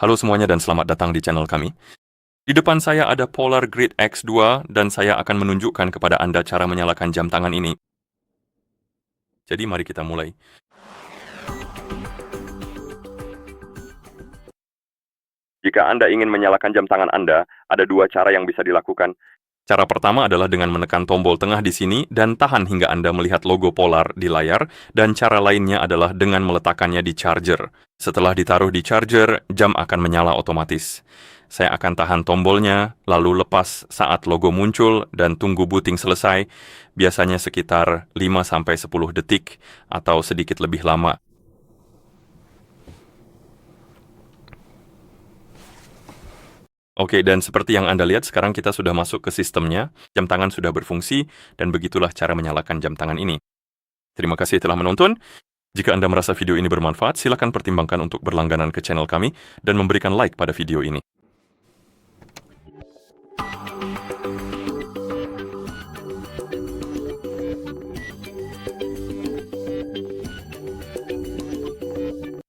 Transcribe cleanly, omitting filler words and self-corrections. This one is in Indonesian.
Halo semuanya dan selamat datang di channel kami. Di depan saya ada Polar Grid X2 dan saya akan menunjukkan kepada Anda cara menyalakan jam tangan ini. Jadi mari kita mulai. Jika Anda ingin menyalakan jam tangan Anda, ada dua cara yang bisa dilakukan. Cara pertama adalah dengan menekan tombol tengah di sini dan tahan hingga Anda melihat logo Polar di layar, dan cara lainnya adalah dengan meletakkannya di charger. Setelah ditaruh di charger, jam akan menyala otomatis. Saya akan tahan tombolnya, lalu lepas saat logo muncul dan tunggu booting selesai, biasanya sekitar 5-10 detik atau sedikit lebih lama. Oke, dan seperti yang Anda lihat, sekarang kita sudah masuk ke sistemnya, jam tangan sudah berfungsi, dan begitulah cara menyalakan jam tangan ini. Terima kasih telah menonton. Jika Anda merasa video ini bermanfaat, silakan pertimbangkan untuk berlangganan ke channel kami dan memberikan like pada video ini.